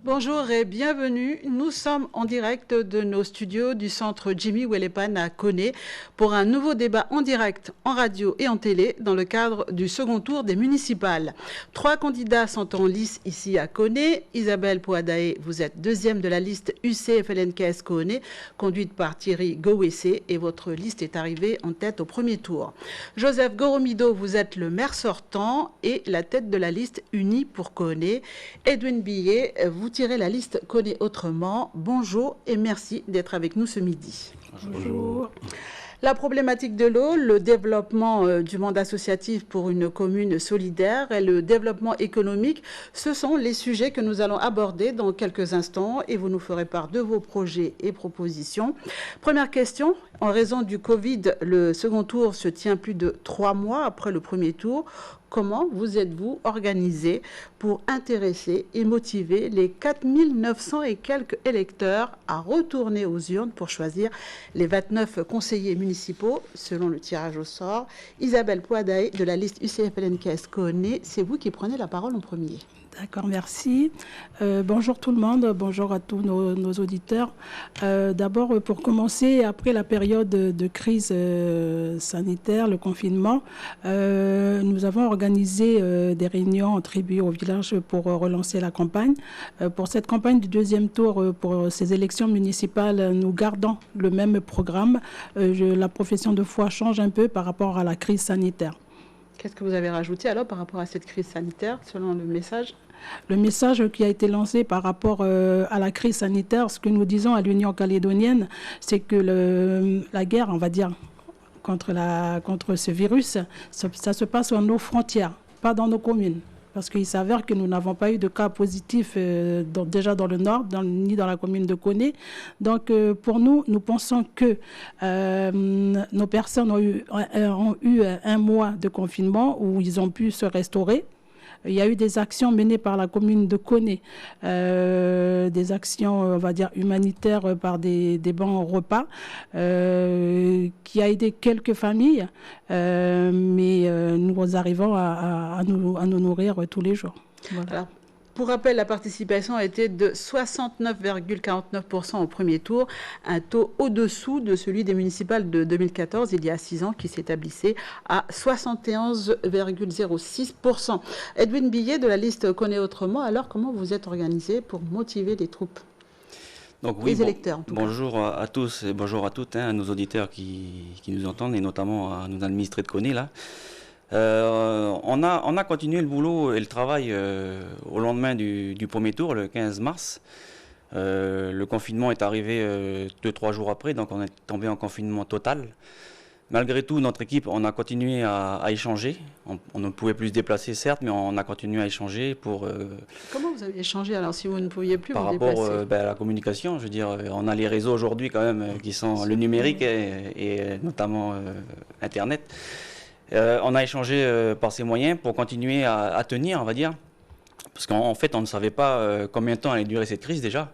Bonjour et bienvenue. Nous sommes en direct de nos studios du centre Jimmy Welepan à Koné pour un nouveau débat en direct, en radio et en télé dans le cadre du second tour des municipales. 3 candidats sont en lice ici à Koné. Isabelle Pouadaé, vous êtes deuxième de la liste UC-FLNKS Koné, conduite par Thierry Gowessé, et votre liste est arrivée en tête au premier tour. Joseph Goromido, vous êtes le maire sortant et la tête de la liste Unie pour Koné. Edwin Billet, vous tirez la liste Koné autrement. Bonjour et merci d'être avec nous ce midi. Bonjour. La problématique de l'eau, le développement du monde associatif pour une commune solidaire et le développement économique, ce sont les sujets que nous allons aborder dans quelques instants et vous nous ferez part de vos projets et propositions. Première question, en raison du Covid, le second tour se tient plus de 3 mois après le premier tour. Comment vous êtes-vous organisé pour intéresser et motiver les 4900 et quelques électeurs à retourner aux urnes pour choisir les 29 conseillers municipaux selon le tirage au sort? Isabelle Pouadaé de la liste UC-FLNKS Koné, c'est vous qui prenez la parole en premier. D'accord, merci. Bonjour tout le monde, bonjour à tous nos auditeurs. D'abord, pour commencer, après la période de crise sanitaire, le confinement, nous avons organisé des réunions en tribu au village pour relancer la campagne. Pour cette campagne du deuxième tour, pour ces élections municipales, nous gardons le même programme. La profession de foi change un peu par rapport à la crise sanitaire. Qu'est-ce que vous avez rajouté alors par rapport à cette crise sanitaire, selon le message? Le message qui a été lancé par rapport à la crise sanitaire, ce que nous disons à l'Union calédonienne, c'est que la guerre, on va dire, contre ce virus, ça se passe sur nos frontières, pas dans nos communes. Parce qu'il s'avère que nous n'avons pas eu de cas positifs déjà dans le nord, ni dans la commune de Koné. Donc pour nous, nous pensons que nos personnes ont eu un mois de confinement où ils ont pu se restaurer. Il y a eu des actions menées par la commune de Koné, des actions, on va dire, humanitaires par des bancs repas, qui a aidé quelques familles, mais nous arrivons à nous nourrir tous les jours. Voilà. Alors, pour rappel, la participation a été de 69,49% au premier tour, un taux au-dessous de celui des municipales de 2014, il y a 6 ans, qui s'établissait à 71,06%. Edwin Billet de la liste Koné autrement, alors comment vous êtes organisé pour motiver les troupes? Donc, oui, les électeurs, en tout cas. Bonjour à tous et bonjour à toutes, à nos auditeurs qui nous entendent et notamment à nos administrés de Koné, là. On a continué le boulot et le travail au lendemain du premier tour, le 15 mars. Le confinement est arrivé 2-3 jours après, donc on est tombé en confinement total. Malgré tout, notre équipe, on a continué à échanger. On ne pouvait plus se déplacer, certes, mais on a continué à échanger pour... Comment vous avez échangé alors si vous ne pouviez plus vous déplacer? Par rapport à la communication, je veux dire, on a les réseaux aujourd'hui quand même qui sont le numérique et notamment Internet. On a échangé par ces moyens pour continuer à tenir, on va dire, parce qu'en fait, on ne savait pas combien de temps allait durer cette crise déjà.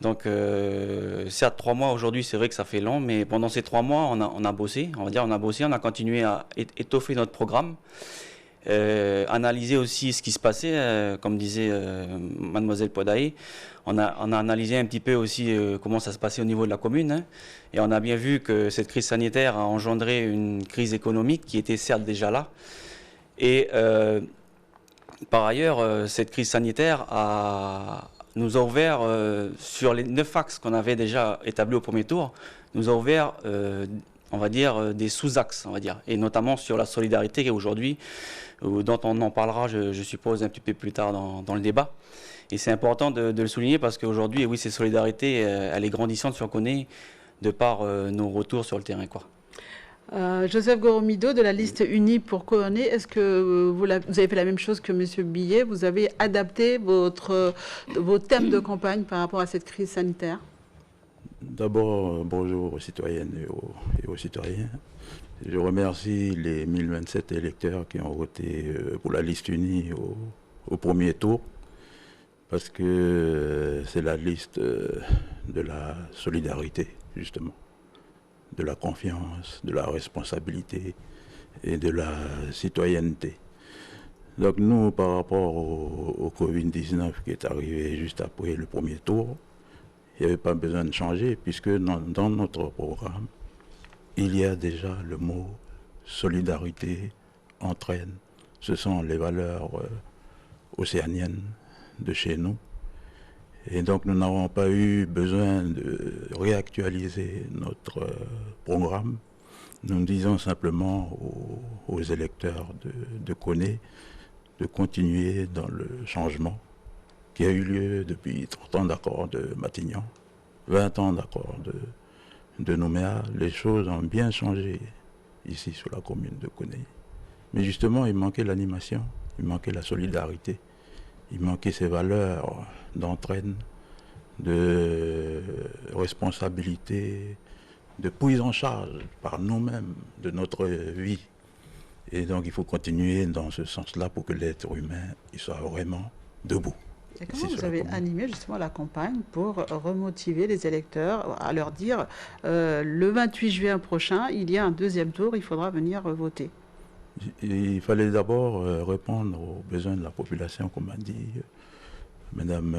Donc, certes, 3 mois aujourd'hui, c'est vrai que ça fait long, mais pendant ces 3 mois, on a bossé, on a continué à étoffer notre programme, analyser aussi ce qui se passait, comme disait mademoiselle Pouadaé. On a analysé un petit peu aussi comment ça se passait au niveau de la commune, hein, et on a bien vu que cette crise sanitaire a engendré une crise économique qui était certes déjà là. Et par ailleurs, cette crise sanitaire nous a ouvert, sur les 9 axes qu'on avait déjà établis au premier tour, nous a ouvert, on va dire, des sous-axes, on va dire, et notamment sur la solidarité qui est aujourd'hui, dont on en parlera, je suppose, un petit peu plus tard dans le débat. Et c'est important de le souligner parce qu'aujourd'hui, oui, cette solidarité, elle est grandissante sur Koné de par nos retours sur le terrain, quoi. Joseph Goromido de la liste Unie pour Koné, est-ce que vous avez fait la même chose que M. Billet? Vous avez adapté vos thèmes de campagne par rapport à cette crise sanitaire? D'abord, bonjour aux citoyennes et aux citoyens. Je remercie les 1027 électeurs qui ont voté pour la liste Unie au premier tour, parce que c'est la liste de la solidarité, justement, de la confiance, de la responsabilité et de la citoyenneté. Donc nous, par rapport au Covid-19 qui est arrivé juste après le premier tour, il n'y avait pas besoin de changer puisque dans notre programme, il y a déjà le mot solidarité, entraide. Ce sont les valeurs océaniennes de chez nous. Et donc nous n'avons pas eu besoin de réactualiser notre programme. Nous disons simplement aux électeurs de Koné de continuer dans le changement qui a eu lieu depuis 30 ans d'accord de Matignon, 20 ans d'accord de Nouméa. Les choses ont bien changé ici sur la commune de Koné. Mais justement, il manquait l'animation, il manquait la solidarité, il manquait ces valeurs d'entraîne, de responsabilité, de prise en charge par nous-mêmes de notre vie. Et donc il faut continuer dans ce sens-là pour que l'être humain il soit vraiment debout. Et comment vous avez animé justement la campagne pour remotiver les électeurs à leur dire le 28 juin prochain, il y a un deuxième tour, il faudra venir voter? Il fallait d'abord répondre aux besoins de la population, comme a dit Madame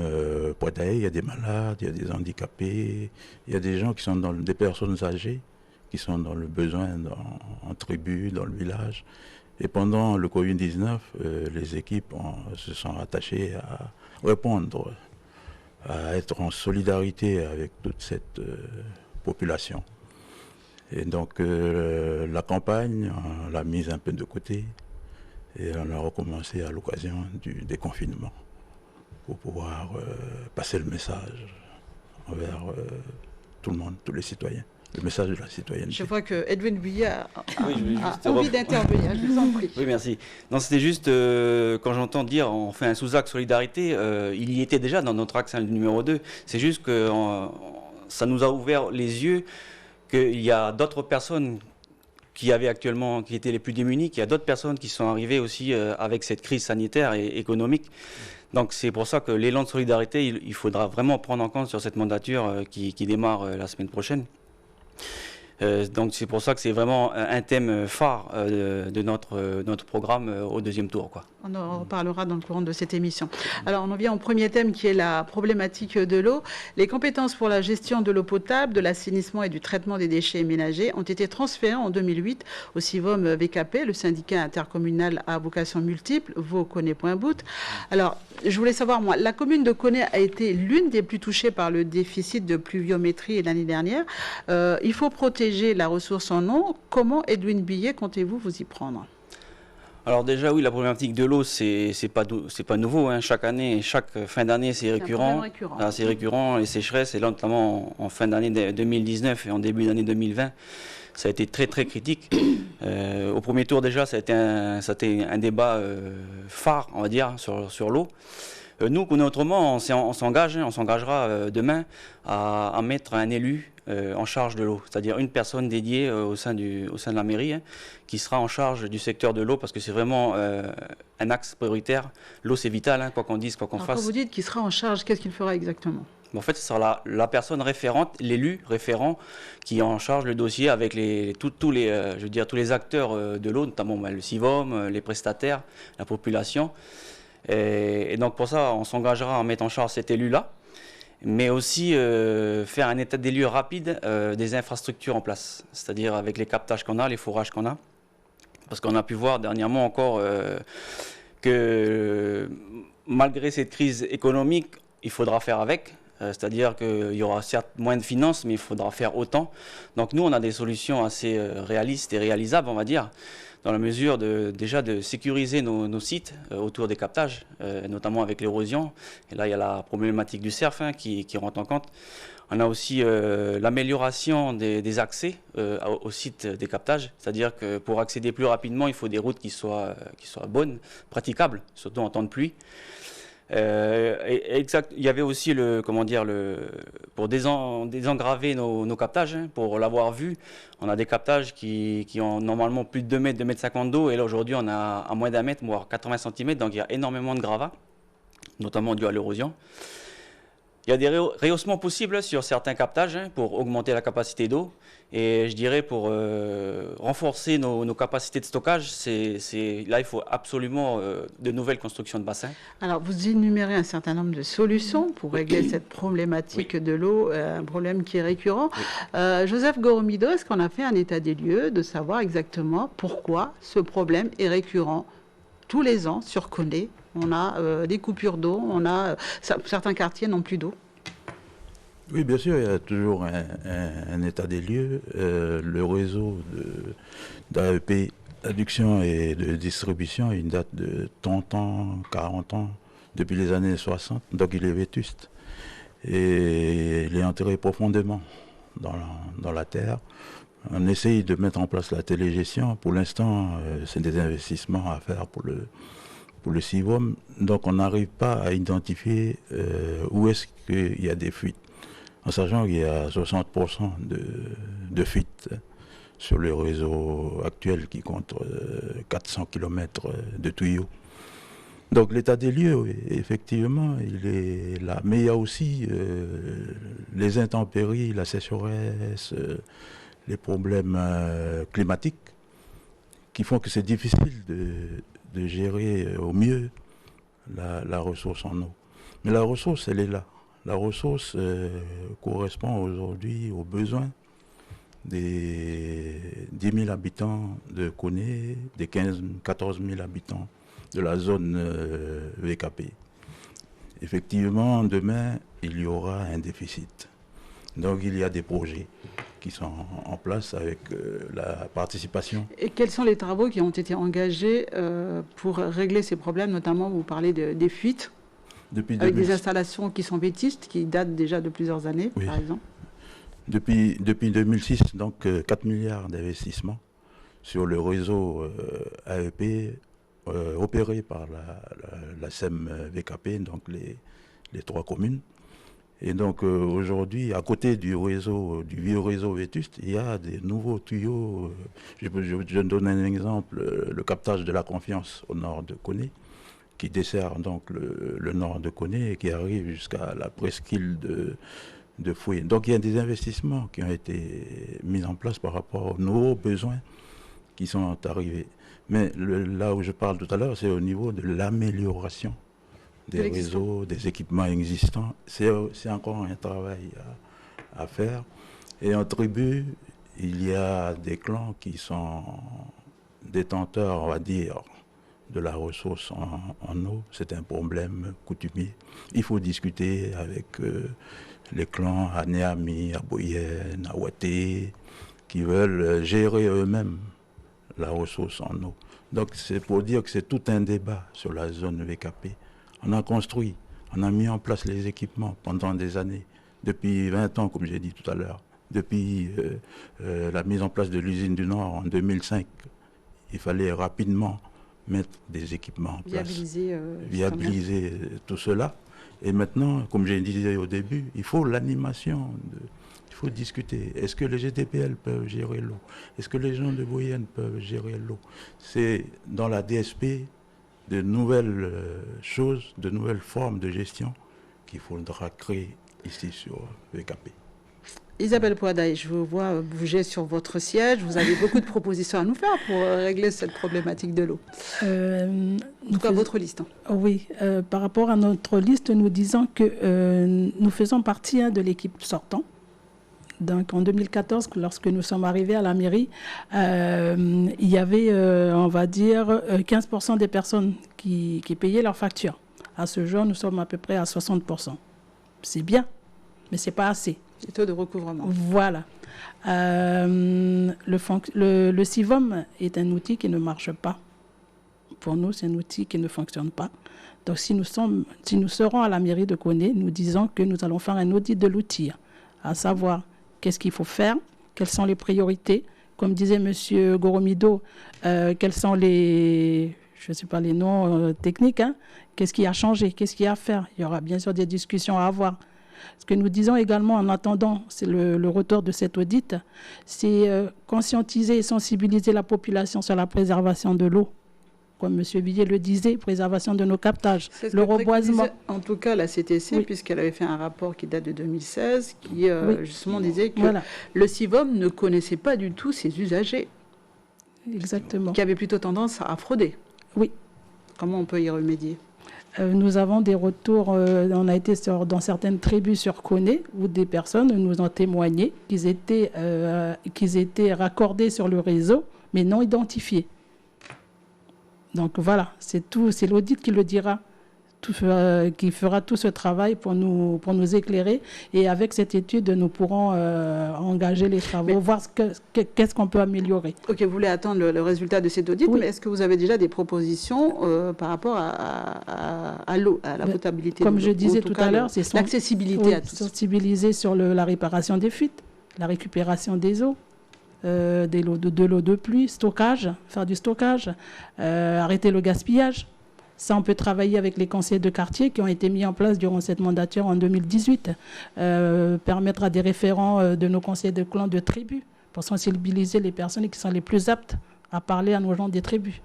Poitaé. Il y a des malades, il y a des handicapés, il y a des gens qui sont des personnes âgées qui sont dans le besoin en tribu, dans le village. Et pendant le Covid-19, les équipes se sont attachées à répondre, à être en solidarité avec toute cette population. Et donc la campagne, on l'a mise un peu de côté et on a recommencé à l'occasion du déconfinement pour pouvoir passer le message envers tout le monde, tous les citoyens. Le message de la citoyenneté. Je vois que Edwin Bouillet a envie d'intervenir, je vous en prie. Oui, merci. Non, c'était juste, quand j'entends dire on fait un sous-axe solidarité, il y était déjà dans notre axe numéro 2. C'est juste que ça nous a ouvert les yeux qu'il y a d'autres personnes qui étaient les plus démunies, qu'il y a d'autres personnes qui sont arrivées aussi avec cette crise sanitaire et économique. Donc c'est pour ça que l'élan de solidarité, il faudra vraiment prendre en compte sur cette mandature qui démarre la semaine prochaine. Donc c'est pour ça que c'est vraiment un thème phare de notre programme au deuxième tour, quoi. On en reparlera dans le courant de cette émission. Alors on en vient au premier thème qui est la problématique de l'eau. Les compétences pour la gestion de l'eau potable, de l'assainissement et du traitement des déchets ménagers ont été transférées en 2008 au CIVOM VKP, le syndicat intercommunal à vocation multiple, Vaud-Koné-Pointe-Boute. Alors je voulais savoir, moi, la commune de Koné a été l'une des plus touchées par le déficit de pluviométrie l'année dernière. Il faut protéger la ressource en eau. Comment, Edwin Bouillet, comptez-vous vous y prendre ? Alors déjà, oui, la problématique de l'eau, c'est pas nouveau, hein. Chaque année, chaque fin d'année, c'est récurrent. Ah, c'est récurrent, les sécheresses, et là, notamment en fin d'année 2019 et en début d'année 2020, ça a été très, très critique. Au premier tour, déjà, ça a été un débat phare, on va dire, sur l'eau. Nous, Koné Autrement, on s'engagera demain à mettre un élu en charge de l'eau, c'est-à-dire une personne dédiée au sein de la mairie, hein, qui sera en charge du secteur de l'eau, parce que c'est vraiment un axe prioritaire. L'eau, c'est vital, hein, quoi qu'on dise, quoi qu'on fasse. Quand vous dites qu'il sera en charge, qu'est-ce qu'il fera exactement ? En fait, ce sera la personne référente, l'élu référent, qui est en charge le dossier avec tous les acteurs de l'eau, notamment le CIVOM, les prestataires, la population. Et donc pour ça, on s'engagera à mettre en charge cet élu-là, mais aussi faire un état des lieux rapide des infrastructures en place, c'est-à-dire avec les captages qu'on a, les forages qu'on a. Parce qu'on a pu voir dernièrement encore que malgré cette crise économique, il faudra faire avec. C'est-à-dire qu'il y aura certes moins de finances, mais il faudra faire autant. Donc nous, on a des solutions assez réalistes et réalisables, on va dire, dans la mesure déjà de sécuriser nos sites autour des captages, notamment avec l'érosion. Et là, il y a la problématique du cerf, hein, qui rentre en compte. On a aussi l'amélioration des accès au site des captages, c'est-à-dire que pour accéder plus rapidement, il faut des routes qui soient bonnes, praticables, surtout en temps de pluie. Exact. Il y avait aussi pour désengraver nos captages, hein, pour l'avoir vu, on a des captages qui ont normalement plus de 2 mètres, 2 mètres 50 d'eau, et là aujourd'hui on a à moins d'1 mètre, voire 80 cm, donc il y a énormément de gravats, notamment dû à l'érosion. Il y a des rehaussements possibles sur certains captages pour augmenter la capacité d'eau. Et je dirais pour renforcer nos capacités de stockage, là, il faut absolument de nouvelles constructions de bassins. Alors, vous énumérez un certain nombre de solutions pour régler cette problématique de l'eau, un problème qui est récurrent. Joseph Goromido, est-ce qu'on a fait un état des lieux de savoir exactement pourquoi ce problème est récurrent tous les ans sur Koné? On a des coupures d'eau, certains quartiers n'ont plus d'eau. Oui, bien sûr, il y a toujours un état des lieux. Le réseau d'AEP, d'adduction et de distribution, il date de 30 ans, 40 ans, depuis les années 60, donc il est vétuste. Et il est enterré profondément dans la terre. On essaye de mettre en place la télégestion. Pour l'instant, c'est des investissements à faire pour le CIVOM. Donc on n'arrive pas à identifier où est-ce qu'il y a des fuites. En sachant qu'il y a 60% de fuites sur le réseau actuel qui compte 400 km de tuyaux. Donc l'état des lieux, oui, effectivement, il est là. Mais il y a aussi les intempéries, la sécheresse, les problèmes climatiques qui font que c'est difficile de gérer au mieux la ressource en eau. Mais la ressource, elle est là. La ressource correspond aujourd'hui aux besoins des 10 000 habitants de Koné, des 14 000 habitants de la zone VKP. Effectivement, demain, il y aura un déficit. Donc il y a des projets qui sont en place avec la participation. Et quels sont les travaux qui ont été engagés pour régler ces problèmes, notamment vous parlez des fuites avec des installations qui sont vétustes, qui datent déjà de plusieurs années, oui, par exemple. Depuis 2006, donc 4 milliards d'investissements sur le réseau AEP opéré par la SEM VKP, donc les 3 communes. Et donc aujourd'hui, à côté du vieux réseau vétuste, il y a des nouveaux tuyaux. Je donne un exemple, le captage de la Confiance au nord de Koné, qui dessert donc le nord de Koné et qui arrive jusqu'à la presqu'île de Foué. Donc il y a des investissements qui ont été mis en place par rapport aux nouveaux besoins qui sont arrivés. Mais là où je parle tout à l'heure, c'est au niveau de l'amélioration des réseaux, des équipements existants. C'est encore un travail à faire. Et en tribu, il y a des clans qui sont détenteurs, on va dire, de la ressource en eau. C'est un problème coutumier. Il faut discuter avec les clans à Néami, à Boyenne, à Ouaté, qui veulent gérer eux-mêmes la ressource en eau. Donc c'est pour dire que c'est tout un débat sur la zone VKP. On a construit, on a mis en place les équipements pendant des années, depuis 20 ans, comme j'ai dit tout à l'heure. Depuis la mise en place de l'usine du Nord en 2005, il fallait rapidement mettre des équipements en place, viabiliser tout cela. Et maintenant, comme je disais au début, il faut l'animation, il faut discuter. Est-ce que les GTPL peuvent gérer l'eau? Est-ce que les gens de Boyenne peuvent gérer l'eau? C'est dans la DSP de nouvelles choses, de nouvelles formes de gestion qu'il faudra créer ici sur VKP. Isabelle Poadaï, je vous vois bouger sur votre siège. Vous avez beaucoup de propositions à nous faire pour régler cette problématique de l'eau. En tout cas, votre liste. Oui, par rapport à notre liste, nous disons que nous faisons partie de l'équipe sortant. Donc en 2014, lorsque nous sommes arrivés à la mairie, il y avait, on va dire, 15% des personnes qui payaient leurs factures. À ce jour, nous sommes à peu près à 60%. C'est bien, mais ce n'est pas assez. C'est taux de recouvrement. Voilà. Le CIVOM est un outil qui ne marche pas. Pour nous, c'est un outil qui ne fonctionne pas. Donc si nous serons à la mairie de Koné, nous disons que nous allons faire un audit de l'outil, à savoir qu'est-ce qu'il faut faire, quelles sont les priorités. Comme disait M. Goromido, quels sont les, je ne sais pas les noms techniques, qu'est-ce qui a changé, qu'est-ce qu'il y a à faire. Il y aura bien sûr des discussions à avoir. Ce que nous disons également en attendant, c'est le retour de cet audit, c'est conscientiser et sensibiliser la population sur la préservation de l'eau. comme M. Villiers le disait, préservation de nos captages, C'est ce le que reboisement. préconisait, en tout cas, la CTC, Oui. puisqu'elle avait fait un rapport qui date de 2016, qui Oui. justement disait que Voilà, le CIVOM ne connaissait pas du tout ses usagers, exactement. qui avaient plutôt tendance à frauder. Oui. Comment on peut y remédier? Nous avons des retours, on a été dans certaines tribus sur Koné où des personnes nous ont témoigné qu'ils étaient raccordés sur le réseau, mais non identifiés. Donc voilà, c'est tout, c'est l'audit qui le dira, qui fera tout ce travail pour nous éclairer. Et avec cette étude, nous pourrons engager les travaux, voir qu'est-ce qu'on peut améliorer. Ok, vous voulez attendre le résultat de cet audit, Oui. mais est-ce que vous avez déjà des propositions par rapport à l'eau, à la potabilité Comme de l'eau, je disais en tout tout cas, à l'heure, c'est l'accessibilité à tous. sensibiliser sur la réparation des fuites, la récupération des eaux, de l'eau de pluie, stockage, faire du stockage, arrêter le gaspillage. Ça, on peut travailler avec les conseils de quartier qui ont été mis en place durant cette mandature en 2018, permettre à des référents de nos conseils de clans de tribus pour sensibiliser les personnes qui sont les plus aptes à parler à nos gens des tribus.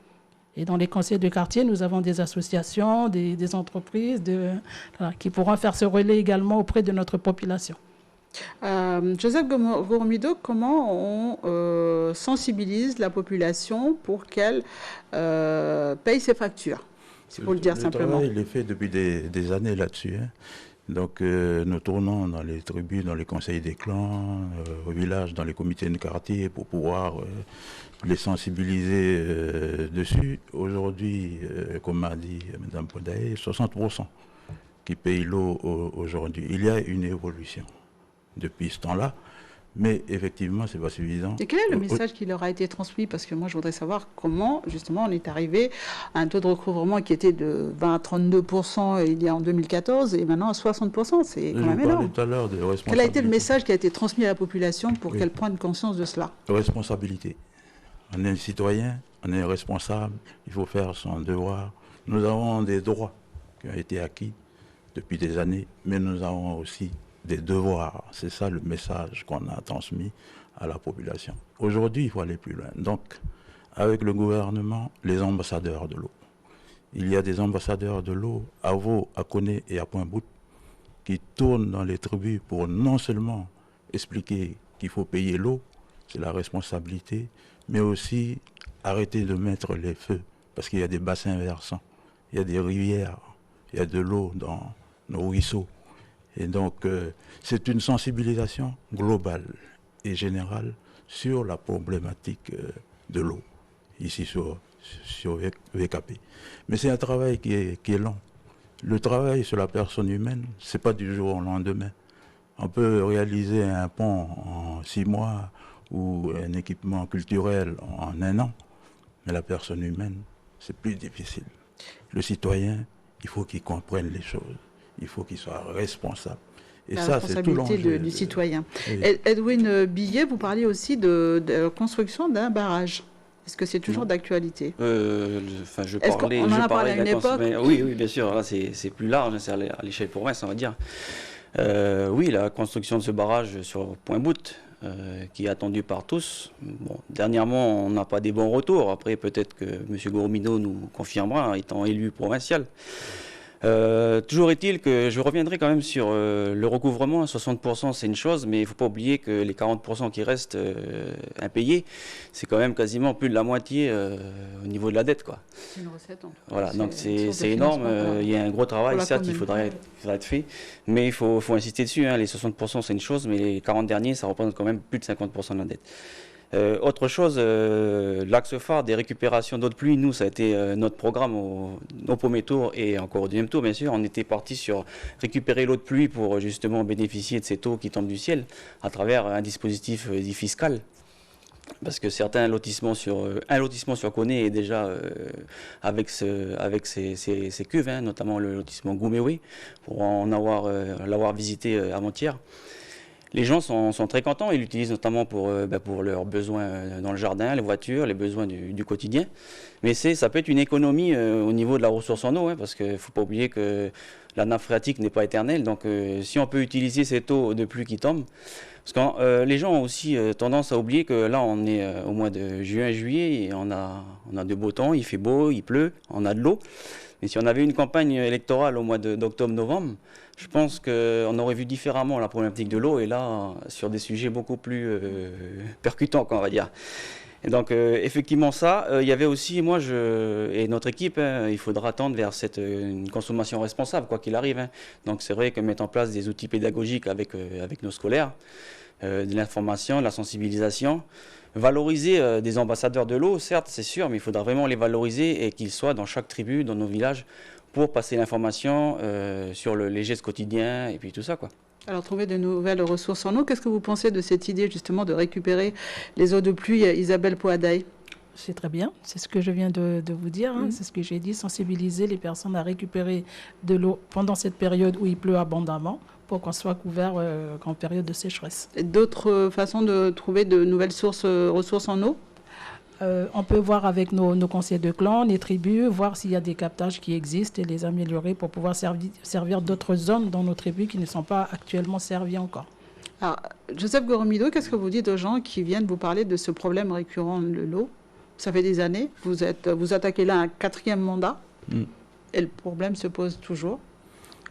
Et dans les conseils de quartier, nous avons des associations, des entreprises qui pourront faire ce relais également auprès de notre population. Joseph Goromido, comment on sensibilise la population pour qu'elle paye ses factures? C'est pour le dire simplement. Travail, il est fait depuis des années là-dessus. Hein. Donc, nous tournons dans les tribus, dans les conseils des clans, au village, dans les comités de quartier pour pouvoir les sensibiliser dessus. Aujourd'hui, comme a dit Mme Podaé, 60% qui payent l'eau aujourd'hui. Il y a une évolution depuis ce temps-là. Mais effectivement, ce n'est pas suffisant. Et quel est le message qui leur a été transmis? Parce que moi, je voudrais savoir comment, justement, on est arrivé à un taux de recouvrement qui était de 20 à 32% il y a en 2014 et maintenant à 60%. C'est quand même énorme. Tout à l'heure de responsabilité. Quel a été le message qui a été transmis à la population pour qu'elle prenne conscience de cela? Responsabilité. On est citoyen, on est responsable, il faut faire son devoir. Nous avons des droits qui ont été acquis depuis des années, mais nous avons aussi des devoirs. C'est ça le message qu'on a transmis à la population. Aujourd'hui, il faut aller plus loin. Donc, avec le gouvernement, les ambassadeurs de l'eau. Il y a des ambassadeurs de l'eau à Vaud, à Koné et à Pointe-Bout qui tournent dans les tribus pour non seulement expliquer qu'il faut payer l'eau, c'est la responsabilité, mais aussi arrêter de mettre les feux, parce qu'il y a des bassins versants, il y a des rivières, il y a de l'eau dans nos ruisseaux. Et donc, c'est une sensibilisation globale et générale sur la problématique de l'eau, ici sur VKP. Mais c'est un travail qui est lent. Le travail sur la personne humaine, ce n'est pas du jour au lendemain. On peut réaliser un pont en 6 mois ou un équipement culturel en 1 an, mais la personne humaine, c'est plus difficile. Le citoyen, il faut qu'il comprenne les choses. Il faut qu'il soit responsable. Et la ça, c'est tout l'enjeu du citoyen. Oui. Edwin Billet, vous parliez aussi de la construction d'un barrage. Est-ce que c'est toujours d'actualité? Je Est-ce qu'on en a parlé à une époque? Oui, bien sûr. Là, c'est plus large, c'est à l'échelle province, on va dire. Oui, la construction de ce barrage sur Pointe-Bout, qui est attendu par tous. Bon, dernièrement, on n'a pas des bons retours. Après, peut-être que M. Goromido nous confirmera, étant élu provincial. Toujours est-il que je reviendrai quand même sur le recouvrement. 60% c'est une chose, mais il ne faut pas oublier que les 40% qui restent impayés, c'est quand même quasiment plus de la moitié au niveau de la dette, quoi. C'est une recette. Voilà, donc c'est énorme. Il y a un gros travail, certes, il faudrait être fait, mais il faut insister dessus. Hein. Les 60% c'est une chose, mais les 40 derniers, ça représente quand même plus de 50% de la dette. Autre chose, l'axe phare des récupérations d'eau de pluie, nous, ça a été notre programme au premier tour et encore au deuxième tour, bien sûr. On était parti sur récupérer l'eau de pluie pour justement bénéficier de cette eau qui tombe du ciel à travers un dispositif dit fiscal. Parce que certains lotissements un lotissement sur Koné est déjà avec ces cuves, hein, notamment le lotissement Gouméoué, pour l'avoir visité avant-hier. Les gens sont très contents, ils l'utilisent notamment pour leurs besoins dans le jardin, les voitures, les besoins du quotidien. Mais ça peut être une économie au niveau de la ressource en eau, hein, parce qu'il ne faut pas oublier que la nappe phréatique n'est pas éternelle. Donc si on peut utiliser cette eau de pluie qui tombe, parce que les gens ont aussi tendance à oublier que là on est au mois de juin, juillet, et on a de beau temps, il fait beau, il pleut, on a de l'eau. Mais si on avait une campagne électorale au mois d'octobre, novembre, je pense qu'on aurait vu différemment la problématique de l'eau, et là, sur des sujets beaucoup plus percutants, on va dire. Et donc, effectivement, ça, il y avait aussi, et notre équipe, hein, il faudra tendre vers une consommation responsable, quoi qu'il arrive. Hein. Donc, c'est vrai que mettre en place des outils pédagogiques avec nos scolaires, de l'information, de la sensibilisation, valoriser des ambassadeurs de l'eau, certes, c'est sûr, mais il faudra vraiment les valoriser et qu'ils soient dans chaque tribu, dans nos villages, pour passer l'information sur les gestes quotidiens et puis tout ça, quoi. Alors, trouver de nouvelles ressources en eau, qu'est-ce que vous pensez de cette idée justement de récupérer les eaux de pluie, Isabelle Poadaye? C'est très bien, c'est ce que je viens de vous dire, hein. C'est ce que j'ai dit, sensibiliser les personnes à récupérer de l'eau pendant cette période où il pleut abondamment, pour qu'on soit couvert en période de sécheresse. D'autres façons de trouver de nouvelles ressources en eau? On peut voir avec nos conseillers de clan, les tribus, voir s'il y a des captages qui existent et les améliorer pour pouvoir servir d'autres zones dans nos tribus qui ne sont pas actuellement servies encore. Alors, Joseph Goromido, qu'est-ce que vous dites aux gens qui viennent vous parler de ce problème récurrent de l'eau? Ça fait des années, vous attaquez là un 4e mandat, et le problème se pose toujours.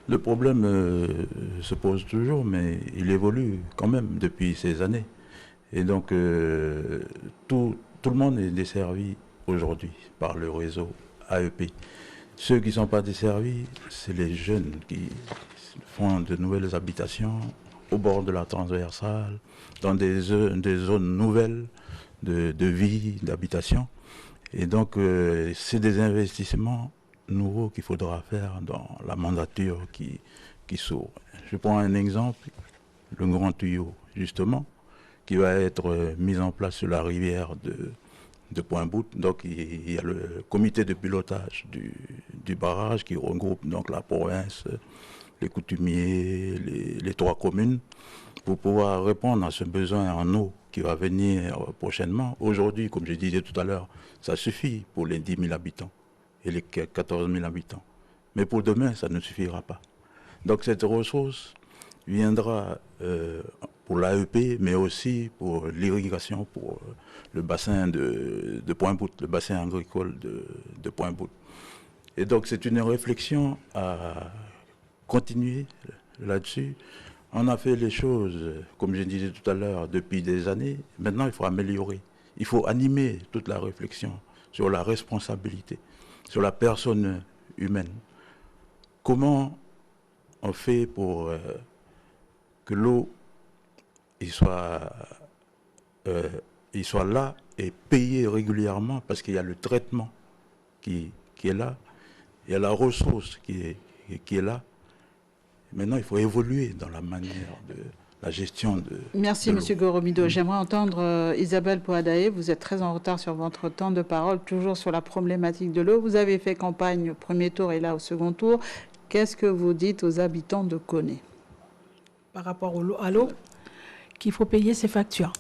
Le problème se pose toujours, mais il évolue quand même depuis ces années. Et donc, tout le monde est desservi aujourd'hui par le réseau AEP. Ceux qui ne sont pas desservis, c'est les jeunes qui font de nouvelles habitations au bord de la transversale, dans des zones nouvelles de vie, d'habitation. Et donc, c'est des investissements nouveaux qu'il faudra faire dans la mandature qui s'ouvre. Je prends un exemple, le grand tuyau, justement, qui va être mis en place sur la rivière de Point-Bout. Donc il y a le comité de pilotage du barrage qui regroupe donc la province, les coutumiers, les 3 communes, pour pouvoir répondre à ce besoin en eau qui va venir prochainement. Aujourd'hui, comme je disais tout à l'heure, ça suffit pour les 10 000 habitants et les 14 000 habitants. Mais pour demain, ça ne suffira pas. Donc cette ressource viendra pour l'AEP, mais aussi pour l'irrigation, pour le bassin de Point-Bout, le bassin agricole de Point-Bout. Et donc c'est une réflexion à continuer là-dessus. On a fait les choses, comme je disais tout à l'heure, depuis des années. Maintenant, il faut améliorer. Il faut animer toute la réflexion sur la responsabilité, sur la personne humaine. Comment on fait pour que l'eau soit là et payée régulièrement, parce qu'il y a le traitement qui est là, il y a la ressource qui est là. Maintenant, il faut évoluer dans la manière de la gestion de Merci, M. Goromido. J'aimerais entendre Isabelle Poadaye. Vous êtes très en retard sur votre temps de parole, toujours sur la problématique de l'eau. Vous avez fait campagne au premier tour et là au second tour. Qu'est-ce que vous dites aux habitants de Koné? Par rapport à l'eau, qu'il faut payer ses factures.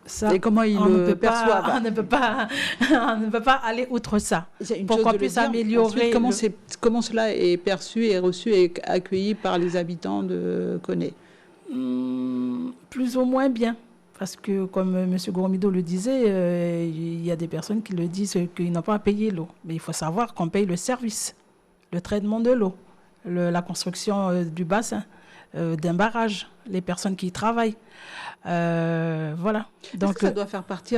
Ça, et comment ils le perçoivent? On ne peut pas aller outre ça. Pour qu'on puisse améliorer. Ensuite, comment cela est perçu et reçu et accueilli par les habitants de Koné? Plus ou moins bien. Parce que, comme M. Goromido le disait, il y a des personnes qui le disent qu'ils n'ont pas à payer l'eau. Mais il faut savoir qu'on paye le service, le traitement de l'eau, la construction du bassin, d'un barrage, les personnes qui y travaillent. Voilà. Donc, ça doit faire partie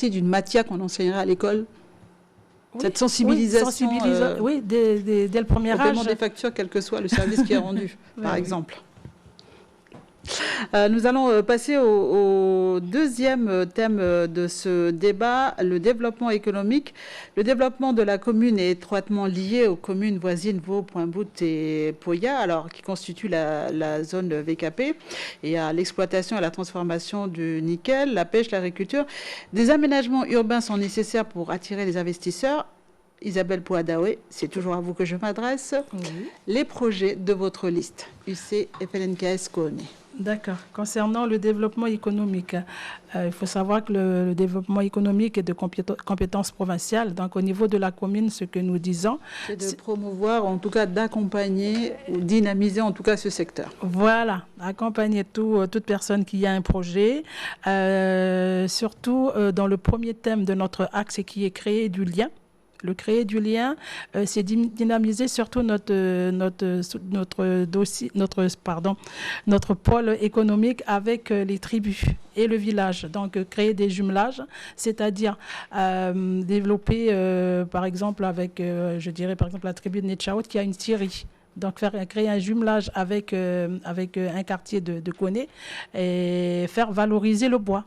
d'une matière qu'on enseignerait à l'école? Oui, cette sensibilisation, oui, dès le premier âge. Au paiement des factures, quel que soit le service qui est rendu, par exemple. Nous allons passer au deuxième thème de ce débat, le développement économique. Le développement de la commune est étroitement lié aux communes voisines Vaud, Point-Bout et Poya, alors qui constituent la zone VKP, et à l'exploitation et à la transformation du nickel, la pêche, l'agriculture. Des aménagements urbains sont nécessaires pour attirer les investisseurs. Isabelle Poadaye, c'est toujours à vous que je m'adresse. Oui. Les projets de votre liste, UC FLNKS Koné. D'accord. Concernant le développement économique, il faut savoir que le développement économique est de compétences provinciales. Donc, au niveau de la commune, ce que nous disons... C'est de promouvoir, en tout cas d'accompagner ou dynamiser en tout cas ce secteur. Voilà, accompagner toute personne qui a un projet, surtout dans le premier thème de notre axe qui est créer du lien. Le créer du lien, c'est dynamiser surtout notre pôle économique avec les tribus et le village. Donc, créer des jumelages, c'est-à-dire développer, par exemple, avec, je dirais, par exemple, la tribu de Netchaout qui a une scierie. Donc, créer un jumelage avec un quartier de Koné et faire valoriser le bois.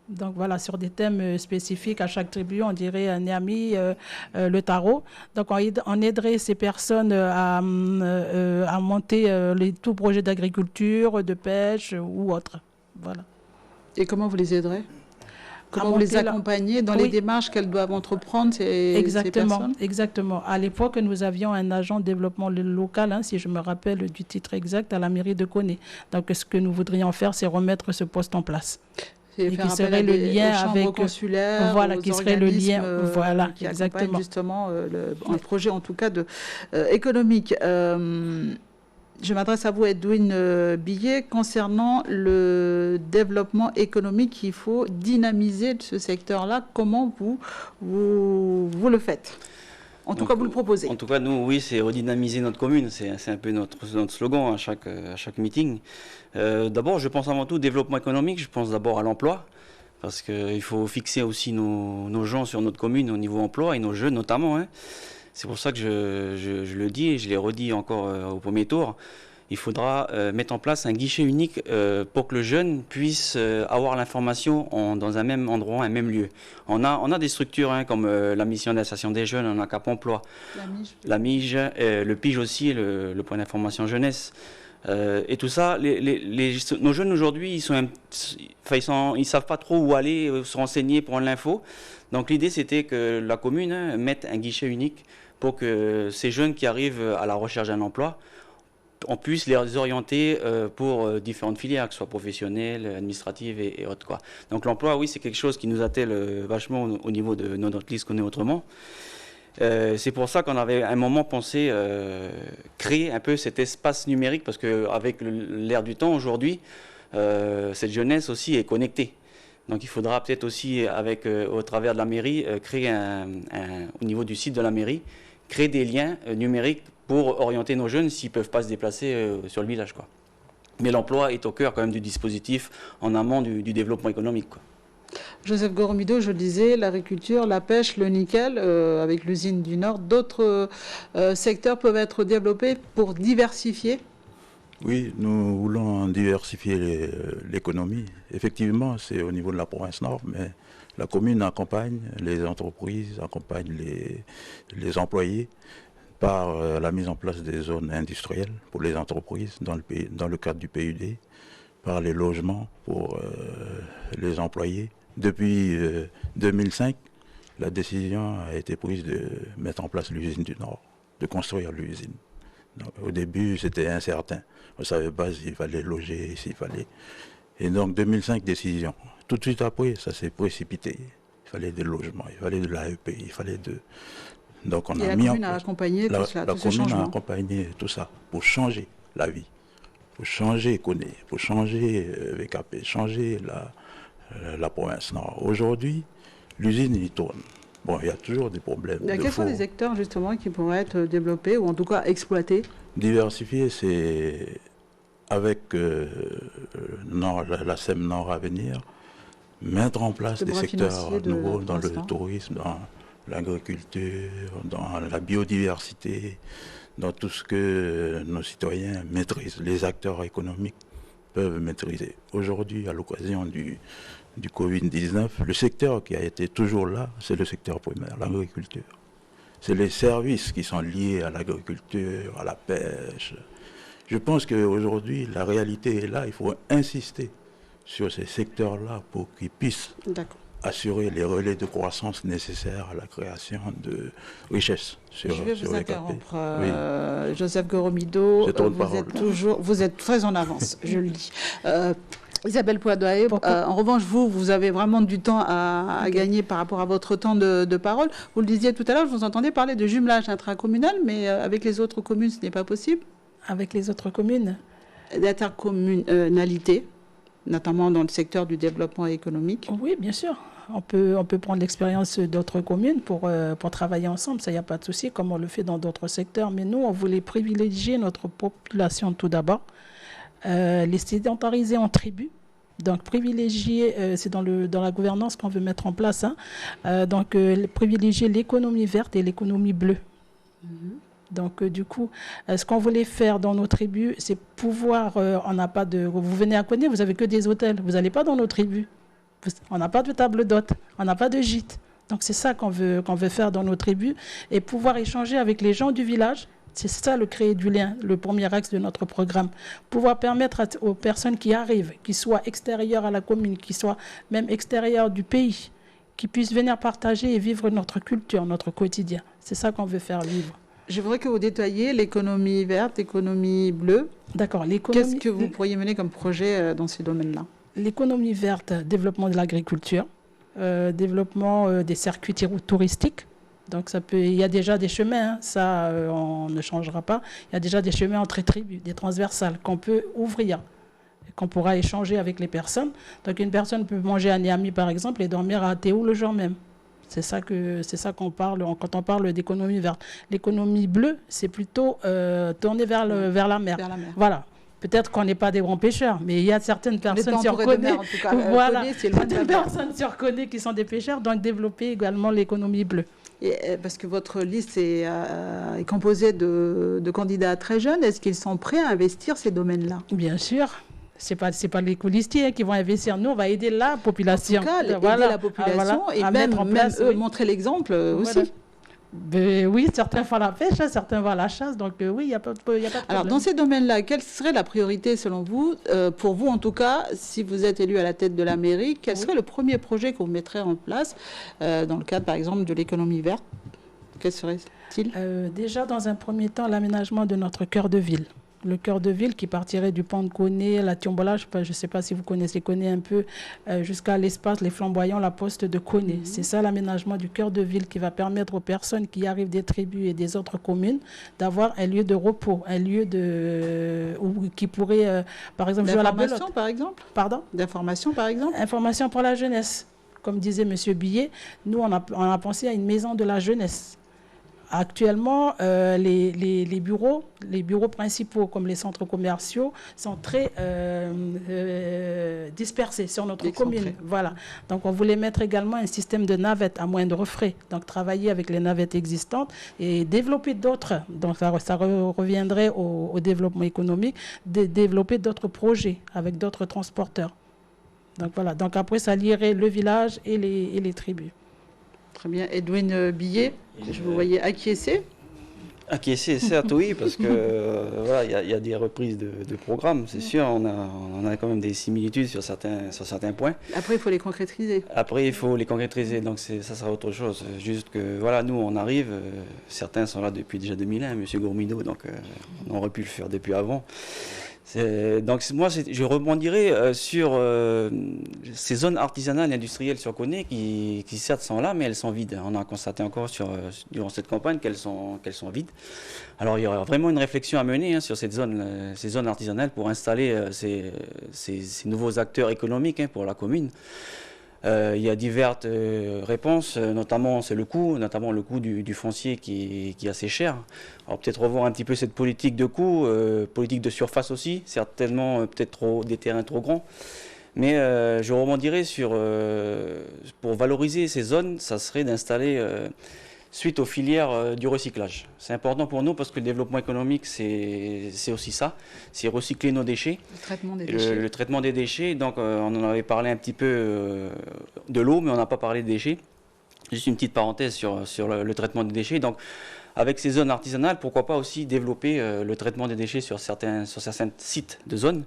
Donc voilà, sur des thèmes spécifiques à chaque tribu, on dirait un Niami, le tarot. Donc on aiderait ces personnes à monter tout projet d'agriculture, de pêche ou autre. Voilà. Et comment vous les aiderez? Comment vous les accompagnez dans les démarches qu'elles doivent entreprendre, ces personnes? Exactement. À l'époque, nous avions un agent de développement local, si je me rappelle du titre exact, à la mairie de Koné. Donc ce que nous voudrions faire, c'est remettre ce poste en place. Et qui serait le lien avec consulaires, voilà, qui serait le lien, voilà, qui exactement. Justement un projet en tout cas économique. Je m'adresse à vous, Edwin Billet, concernant le développement économique qu'il faut dynamiser de ce secteur-là. Comment vous le faites? En tout cas, vous le proposez. En tout cas, nous, oui, c'est redynamiser notre commune. C'est un peu notre slogan à chaque meeting. D'abord, je pense avant tout au développement économique. Je pense d'abord à l'emploi. Parce qu'il faut fixer aussi nos gens sur notre commune au niveau emploi et nos jeunes notamment. C'est pour ça que je le dis et je l'ai redit encore au premier tour. Il faudra mettre en place un guichet unique pour que le jeune puisse avoir l'information dans un même endroit, un même lieu. On a des structures comme la mission d'association des jeunes, on a Cap Emploi, la MIGE, le PIGE aussi, le point d'information jeunesse. Et tout ça, nos jeunes aujourd'hui, ils savent pas trop où aller, se renseigner, prendre l'info. Donc l'idée, c'était que la commune mette un guichet unique pour que ces jeunes qui arrivent à la recherche d'un emploi, on puisse les orienter pour différentes filières, que ce soit professionnelles, administratives et autres, quoi. Donc l'emploi, oui, c'est quelque chose qui nous attelle vachement au niveau de notre liste qu'on est autrement. C'est pour ça qu'on avait à un moment pensé créer un peu cet espace numérique, parce qu'avec l'ère du temps aujourd'hui, cette jeunesse aussi est connectée. Donc il faudra peut-être aussi, au travers de la mairie, créer au niveau du site de la mairie, créer des liens numériques pour orienter nos jeunes s'ils ne peuvent pas se déplacer sur le village, quoi. Mais l'emploi est au cœur quand même du dispositif en amont du développement économique, quoi. Joseph Goromido, je le disais, l'agriculture, la pêche, le nickel, avec l'usine du Nord, d'autres secteurs peuvent être développés pour diversifier? Oui, nous voulons diversifier l'économie. Effectivement, c'est au niveau de la province Nord, mais la commune accompagne les entreprises, accompagne les employés par la mise en place des zones industrielles pour les entreprises dans le cadre du PUD, par les logements pour les employés. Depuis 2005, la décision a été prise de mettre en place l'usine du Nord, de construire l'usine. Au début, c'était incertain. On ne savait pas s'il fallait loger, s'il fallait... Et donc, 2005, décision. Tout de suite après, ça s'est précipité. Il fallait des logements, il fallait de l'AEP, il fallait de... Donc, on a mis en place... La commune a accompagné tout cela, La commune a accompagné tout ça pour changer la vie, pour changer Koné, pour changer VKP, changer la province Nord. Aujourd'hui, l'usine y tourne. Bon, il y a toujours des problèmes. Quels sont les secteurs justement qui pourraient être développés ou en tout cas exploités? Diversifier, c'est avec la SEM Nord à venir, mettre en place des secteurs nouveaux dans le tourisme, dans l'agriculture, dans la biodiversité, dans tout ce que nos citoyens maîtrisent, les acteurs économiques peuvent maîtriser. Aujourd'hui, à l'occasion du Covid-19, le secteur qui a été toujours là, c'est le secteur primaire, l'agriculture. C'est les services qui sont liés à l'agriculture, à la pêche. Je pense qu'aujourd'hui, la réalité est là, il faut insister sur ces secteurs-là pour qu'ils puissent assurer les relais de croissance nécessaires à la création de richesses. Je vais vous interrompre, Joseph Goromido. Vous êtes très en avance, je le dis. Isabelle Poidoyer, en revanche, vous avez vraiment du temps à gagner par rapport à votre temps de parole. Vous le disiez tout à l'heure, je vous entendais parler de jumelage intracommunal, mais avec les autres communes, ce n'est pas possible. Avec les autres communes? D'intercommunalité, notamment dans le secteur du développement économique. Oui, bien sûr. On peut prendre l'expérience d'autres communes pour travailler ensemble. Ça, il n'y a pas de souci, comme on le fait dans d'autres secteurs. Mais nous, on voulait privilégier notre population tout d'abord. Les sédentariser en tribus. Donc, privilégier, c'est dans la gouvernance qu'on veut mettre en place. Donc, privilégier l'économie verte et l'économie bleue. Donc, du coup, ce qu'on voulait faire dans nos tribus, c'est pouvoir... on n'a pas de... Vous venez à Koné, vous n'avez que des hôtels. Vous n'allez pas dans nos tribus. On n'a pas de table d'hôtes. On n'a pas de gîte. Donc, c'est ça qu'on veut faire dans nos tribus. Et pouvoir échanger avec les gens du village. C'est ça, le créer du lien, le premier axe de notre programme. Pouvoir permettre aux personnes qui arrivent, qui soient extérieures à la commune, qui soient même extérieures du pays, qui puissent venir partager et vivre notre culture, notre quotidien. C'est ça qu'on veut faire vivre. Je voudrais que vous détailliez l'économie verte, l'économie bleue. D'accord. Qu'est-ce que vous pourriez mener comme projet dans ces domaines-là? L'économie verte, développement de l'agriculture, développement des circuits touristiques. Donc, il y a déjà des chemins, ça, on ne changera pas. Il y a déjà des chemins entre tribus, des transversales qu'on peut ouvrir, qu'on pourra échanger avec les personnes. Donc, une personne peut manger à Niamey, par exemple, et dormir à Théo le jour même. C'est ça qu'on parle quand on parle d'économie verte. L'économie bleue, c'est plutôt tourner vers la mer. Voilà. Peut-être qu'on n'est pas des grands pêcheurs, mais il y a certaines personnes sur Koné, certaines personnes sur Koné qui sont des pêcheurs, donc développer également l'économie bleue. Parce que votre liste est composée de candidats très jeunes. Est-ce qu'ils sont prêts à investir ces domaines-là? Bien sûr. Ce n'est pas les colistiers qui vont investir. Nous, on va aider la population. En tout cas, aider la population et même eux montrer l'exemple aussi. Oui, certains font la pêche, certains vont à la chasse. Donc oui, il n'y a pas de problème. Alors, dans ces domaines-là, quelle serait la priorité selon vous, pour vous en tout cas, si vous êtes élu à la tête de la mairie, quel serait le premier projet que vous mettrez en place dans le cadre, par exemple, de l'économie verte? Quel serait-il? Déjà, dans un premier temps, l'aménagement de notre cœur de ville. Le cœur de ville qui partirait du pont de Koné, la Tiombola, je ne sais pas si vous connaissez Koné un peu, jusqu'à l'espace, les flamboyants, la poste de Koné. C'est ça l'aménagement du cœur de ville qui va permettre aux personnes qui arrivent des tribus et des autres communes d'avoir un lieu de repos, un lieu qui pourrait, par exemple, jouer à la belote. Par exemple? Pardon? D'information, par exemple? Information pour la jeunesse. Comme disait M. Billet, nous, on a pensé à une maison de la jeunesse. Actuellement, les bureaux principaux, comme les centres commerciaux, sont très dispersés sur notre commune. Voilà. Donc, on voulait mettre également un système de navettes à moindre frais. Donc, travailler avec les navettes existantes et développer d'autres. Donc, ça reviendrait au développement économique, de développer d'autres projets avec d'autres transporteurs. Donc, voilà. Donc, après, ça lierait le village et les tribus. Très bien. Edwin Billet, je vous voyais acquiescer. Acquiescer, certes, oui, parce que voilà, il y a des reprises de programmes, c'est sûr. On a quand même des similitudes sur certains points. Après, il faut les concrétiser. Après, il faut les concrétiser, donc ça sera autre chose. Juste que, voilà, nous, on arrive, certains sont là depuis déjà 2001, M. Gourmido, donc on aurait pu le faire depuis avant. Donc moi, je rebondirais sur ces zones artisanales et industrielles sur Koné qui certes sont là, mais elles sont vides. On a constaté encore durant cette campagne qu'elles sont vides. Alors il y aura vraiment une réflexion à mener sur ces zones artisanales pour installer ces nouveaux acteurs économiques pour la commune. Il y a diverses réponses, notamment c'est le coût du foncier qui est assez cher. Alors peut-être revoir un petit peu cette politique de coût, politique de surface aussi, certainement peut-être des terrains trop grands. Mais je rebondirais pour valoriser ces zones, ça serait d'installer suite aux filières du recyclage. C'est important pour nous parce que le développement économique, c'est aussi ça, c'est recycler nos déchets. Le traitement des déchets. Le traitement des déchets, donc on en avait parlé un petit peu de l'eau, mais on n'a pas parlé des déchets. Juste une petite parenthèse sur le traitement des déchets. Donc, avec ces zones artisanales, pourquoi pas aussi développer le traitement des déchets sur certains sites de zone,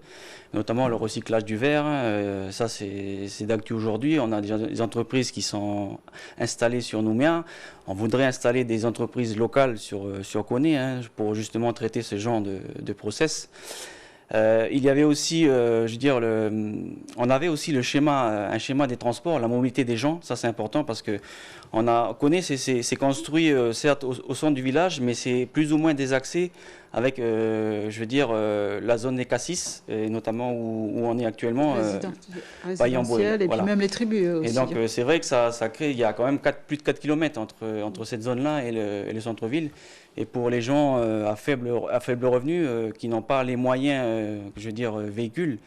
notamment le recyclage du verre. Ça, c'est d'actu aujourd'hui. On a des entreprises qui sont installées sur Nouméa. On voudrait installer des entreprises locales sur Koné, pour justement traiter ce genre de process. Il y avait aussi, on avait aussi un schéma des transports, la mobilité des gens. Ça, c'est important parce que Koné, c'est construit certes au centre du village, mais c'est plus ou moins désaxé avec, la zone des Cassis, et notamment où on est actuellement, résidentiel, et puis même les tribus aussi. Et donc, c'est vrai que ça crée, il y a quand même plus de 4 km entre cette zone-là et le centre-ville. Et pour les gens à faible revenu, qui n'ont pas les moyens, véhicules,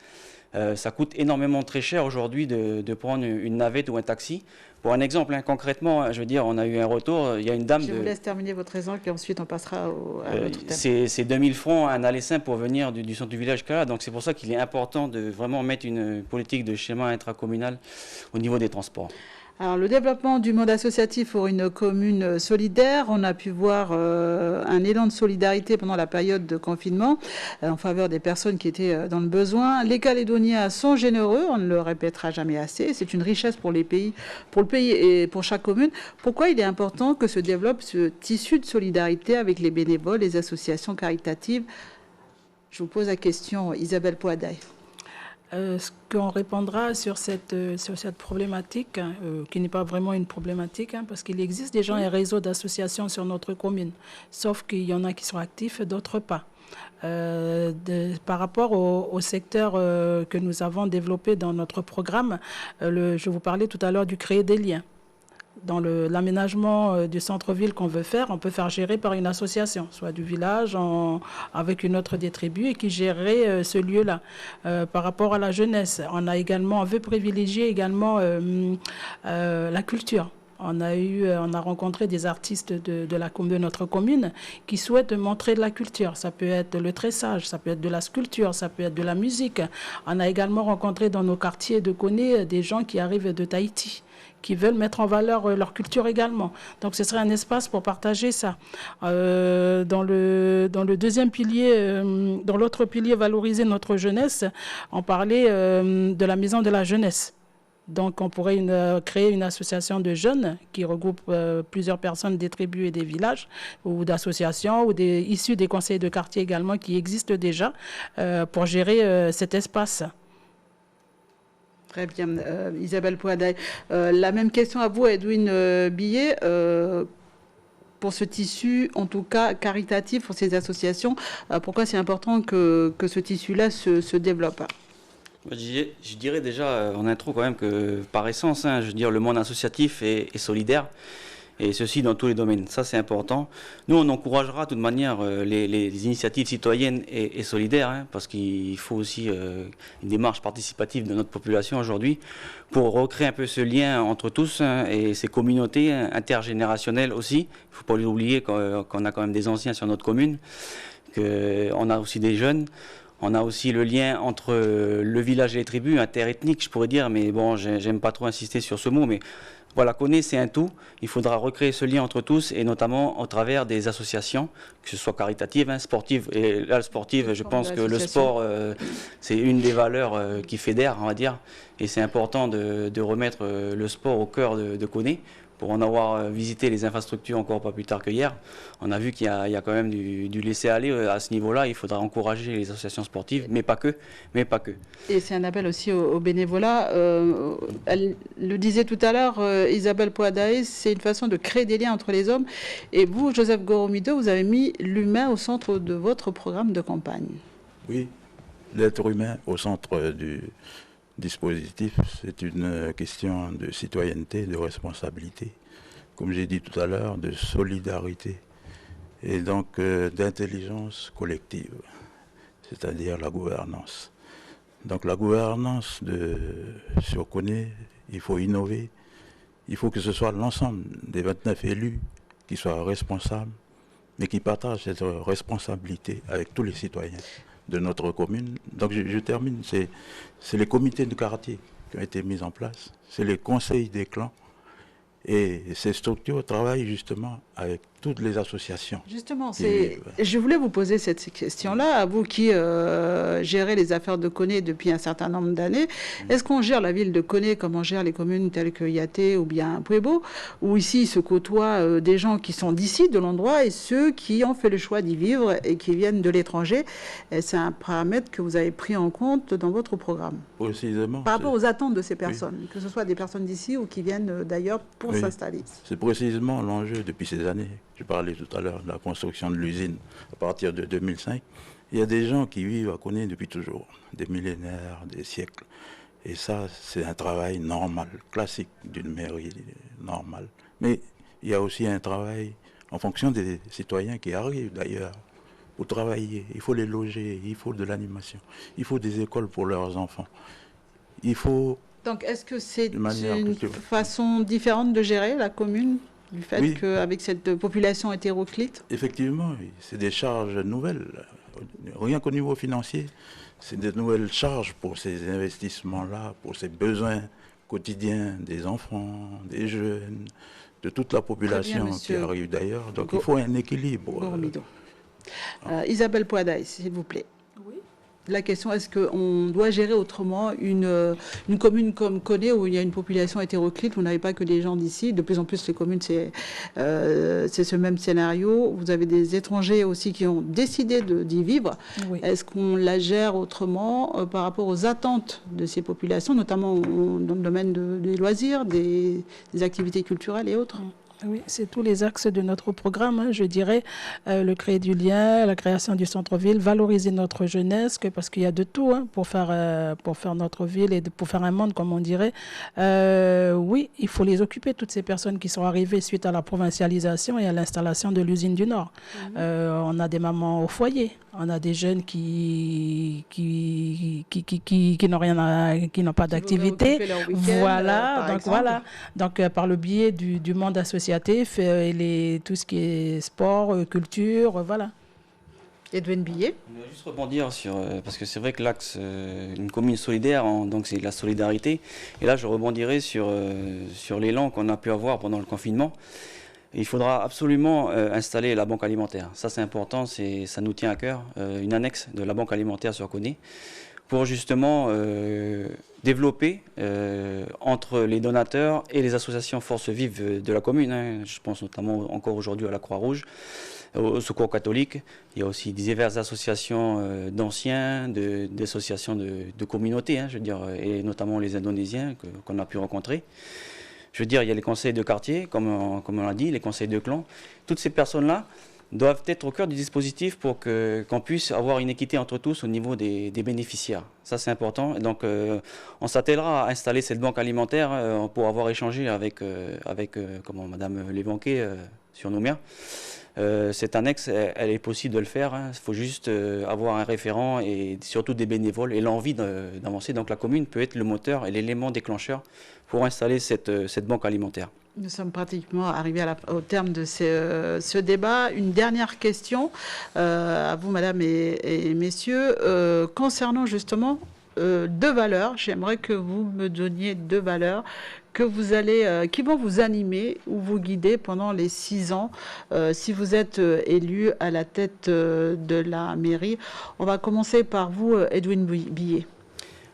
ça coûte énormément très cher aujourd'hui de prendre une navette ou un taxi. Pour un exemple, concrètement, on a eu un retour, il y a une dame... Je vous laisse terminer votre exemple et ensuite on passera à l'autre thème. C'est 2000 francs un aller simple pour venir du centre du village jusqu'à là. Donc c'est pour ça qu'il est important de vraiment mettre une politique de schéma intracommunal au niveau des transports. Alors, le développement du monde associatif pour une commune solidaire, on a pu voir un élan de solidarité pendant la période de confinement en faveur des personnes qui étaient dans le besoin. Les Calédoniens sont généreux, on ne le répétera jamais assez. C'est une richesse pour le pays et pour chaque commune. Pourquoi il est important que se développe ce tissu de solidarité avec les bénévoles, les associations caritatives? Je vous pose la question, Isabelle Poadaï. Ce qu'on répondra sur cette problématique, qui n'est pas vraiment une problématique, parce qu'il existe déjà un réseau d'associations sur notre commune, sauf qu'il y en a qui sont actifs, d'autres pas. Par rapport au secteur que nous avons développé dans notre programme, je vous parlais tout à l'heure du créer des liens. Dans l'aménagement du centre-ville qu'on veut faire, on peut faire gérer par une association, soit du village avec une autre des tribus et qui gérerait ce lieu-là. Par rapport à la jeunesse, on veut privilégier également la culture. On a rencontré des artistes de notre commune qui souhaitent montrer de la culture. Ça peut être le tressage, ça peut être de la sculpture, ça peut être de la musique. On a également rencontré dans nos quartiers de Koné des gens qui arrivent de Tahiti, qui veulent mettre en valeur leur culture également. Donc ce serait un espace pour partager ça. Dans le deuxième pilier, dans l'autre pilier, valoriser notre jeunesse, on parlait de la maison de la jeunesse. Donc on pourrait créer une association de jeunes qui regroupe plusieurs personnes des tribus et des villages, ou d'associations, ou issus des conseils de quartier également qui existent déjà, pour gérer cet espace. Très bien, Isabelle Poadaï. La même question à vous, Edwin Billet. Pour ce tissu, en tout cas caritatif, pour ces associations, pourquoi c'est important que ce tissu-là se développe? Je dirais déjà en intro quand même que par essence, le monde associatif est solidaire. Et ceci dans tous les domaines. Ça, c'est important. Nous, on encouragera de toute manière les initiatives citoyennes et solidaires, parce qu'il faut aussi une démarche participative de notre population aujourd'hui pour recréer un peu ce lien entre tous et ces communautés intergénérationnelles aussi. Il ne faut pas oublier qu'on a quand même des anciens sur notre commune, qu'on a aussi des jeunes. On a aussi le lien entre le village et les tribus, interethniques, je pourrais dire, mais bon, j'aime pas trop insister sur ce mot, mais voilà, Koné, c'est un tout. Il faudra recréer ce lien entre tous, et notamment au travers des associations, que ce soit caritatives, sportives. Et là, sportive, je pense que le sport, c'est une des valeurs qui fédère, on va dire. Et c'est important de remettre le sport au cœur de Koné. Pour en avoir visité les infrastructures encore pas plus tard que hier, on a vu qu'il y a quand même du laisser-aller à ce niveau-là. Il faudra encourager les associations sportives, mais pas que. Et c'est un appel aussi au bénévolat. Elle le disait tout à l'heure, Isabelle Poadaï, c'est une façon de créer des liens entre les hommes. Et vous, Joseph Goromido, vous avez mis l'humain au centre de votre programme de campagne. Oui, l'être humain au centre du dispositif, c'est une question de citoyenneté, de responsabilité, comme j'ai dit tout à l'heure, de solidarité et donc d'intelligence collective, c'est-à-dire la gouvernance. Donc la gouvernance sur Koné, il faut innover, il faut que ce soit l'ensemble des 29 élus qui soient responsables, mais qui partagent cette responsabilité avec tous les citoyens de notre commune. Donc je termine, c'est les comités de quartier qui ont été mis en place, c'est les conseils des clans, et ces structures travaillent justement avec toutes les associations. Justement, je voulais vous poser cette question-là, à vous qui gérez les affaires de Koné depuis un certain nombre d'années. Est-ce qu'on gère la ville de Koné comme on gère les communes telles que Yaté ou bien Puebo, où ici se côtoient des gens qui sont d'ici, de l'endroit, et ceux qui ont fait le choix d'y vivre et qui viennent de l'étranger? C'est un paramètre que vous avez pris en compte dans votre programme. Précisément. Par rapport aux attentes de ces personnes, que ce soit des personnes d'ici ou qui viennent d'ailleurs pour s'installer. C'est précisément l'enjeu depuis ces années. Je parlais tout à l'heure de la construction de l'usine à partir de 2005. Il y a des gens qui vivent à Koné depuis toujours, des millénaires, des siècles. Et ça, c'est un travail normal, classique d'une mairie normale. Mais il y a aussi un travail en fonction des citoyens qui arrivent d'ailleurs pour travailler. Il faut les loger, il faut de l'animation, il faut des écoles pour leurs enfants. Il faut... Donc, est-ce que c'est une façon différente de gérer la commune, du fait qu'avec cette population hétéroclite? Effectivement, c'est des charges nouvelles. Rien qu'au niveau financier, c'est des nouvelles charges pour ces investissements-là, pour ces besoins quotidiens des enfants, des jeunes, de toute la population qui arrive d'ailleurs. Donc, il faut un équilibre. Isabelle Poadaï, s'il vous plaît. La question, est-ce qu'on doit gérer autrement une commune comme Koné où il y a une population hétéroclite, vous n'avez pas que des gens d'ici, de plus en plus les communes, c'est ce même scénario. Vous avez des étrangers aussi qui ont décidé d'y vivre. Oui. Est-ce qu'on la gère autrement par rapport aux attentes de ces populations, notamment dans le domaine des loisirs, des activités culturelles et autres? Oui, c'est tous les axes de notre programme, je dirais, le créer du lien, la création du centre-ville, valoriser notre jeunesse, parce qu'il y a de tout pour faire notre ville et pour faire un monde, comme on dirait. Oui, il faut les occuper, toutes ces personnes qui sont arrivées suite à la provincialisation et à l'installation de l'usine du Nord. On a des mamans au foyer, on a des jeunes qui n'ont rien, qui n'ont pas d'activité. Voilà, donc par le biais du monde associatif, tout ce qui est sport, culture, voilà. Edwin Billet. On va juste rebondir sur, parce que c'est vrai que l'axe, une commune solidaire, donc c'est la solidarité. Et là, je rebondirai sur l'élan qu'on a pu avoir pendant le confinement. Il faudra absolument installer la banque alimentaire. Ça, c'est important, ça nous tient à cœur. Une annexe de la banque alimentaire sur Koné, pour justement développer entre les donateurs et les associations forces vives de la commune. Je pense notamment encore aujourd'hui à la Croix-Rouge, au Secours catholique. Il y a aussi diverses associations d'anciens, d'associations de communautés, je veux dire, et notamment les Indonésiens qu'on a pu rencontrer. Je veux dire, il y a les conseils de quartier, comme on l'a dit, les conseils de clan. Toutes ces personnes-là doivent être au cœur du dispositif pour qu'on puisse avoir une équité entre tous au niveau des bénéficiaires. Ça, c'est important. Et donc, on s'attellera à installer cette banque alimentaire pour avoir échangé avec comment Madame Lévanquet sur Nouméa. Cette annexe, elle est possible de le faire. Il faut juste avoir un référent et surtout des bénévoles et l'envie d'avancer. Donc, la commune peut être le moteur et l'élément déclencheur pour installer cette banque alimentaire. Nous sommes pratiquement arrivés au terme de ce débat. Une dernière question à vous, madame et messieurs. Concernant justement deux valeurs, j'aimerais que vous me donniez deux valeurs qui vont vous animer ou vous guider pendant les 6 ans si vous êtes élu à la tête de la mairie. On va commencer par vous, Edwin Billet.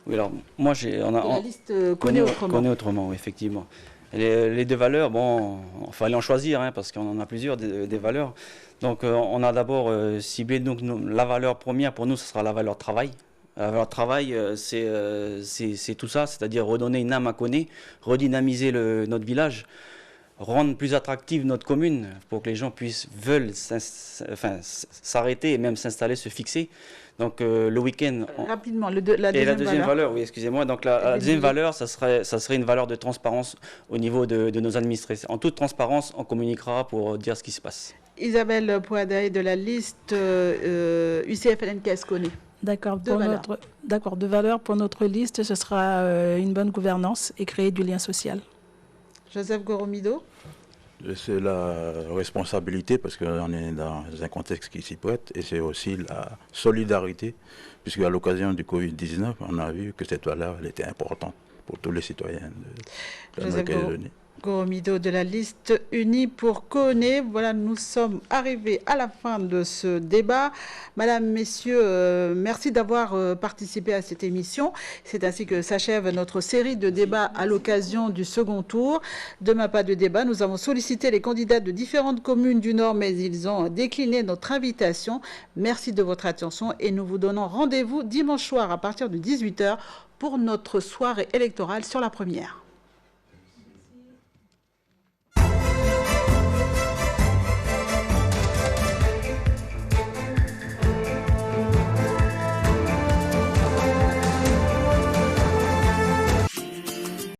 Oui, alors moi, la liste Koné autrement. Koné autrement, oui, effectivement. Les deux valeurs, bon, il fallait en choisir, parce qu'on en a plusieurs des valeurs. Donc, on a d'abord ciblé la valeur première, pour nous, ce sera la valeur travail. La valeur travail, c'est tout ça, c'est-à-dire redonner une âme à Koné, redynamiser notre village, rendre plus attractive notre commune pour que les gens veulent s'arrêter et même s'installer, se fixer. Donc le week-end... Rapidement, la deuxième valeur, oui, excusez-moi. Donc la deuxième valeur, ça serait une valeur de transparence au niveau de nos administrés. En toute transparence, on communiquera pour dire ce qui se passe. Isabelle Poadaï de la liste UCFLNKS Koné. D'accord, deux valeurs pour notre liste, ce sera une bonne gouvernance et créer du lien social. Joseph Goromido. C'est la responsabilité parce qu'on est dans un contexte qui s'y prête et c'est aussi la solidarité puisque à l'occasion du Covid-19, on a vu que cette valeur elle était importante pour tous les citoyens de la Nouvelle-Calédonie. Goromido de la liste unie pour Koné. Voilà, nous sommes arrivés à la fin de ce débat. Madame, Messieurs, merci d'avoir participé à cette émission. C'est ainsi que s'achève notre série de débats à l'occasion du second tour. Demain, pas de débat. Nous avons sollicité les candidats de différentes communes du Nord, mais ils ont décliné notre invitation. Merci de votre attention et nous vous donnons rendez-vous dimanche soir à partir de 18h pour notre soirée électorale sur la première.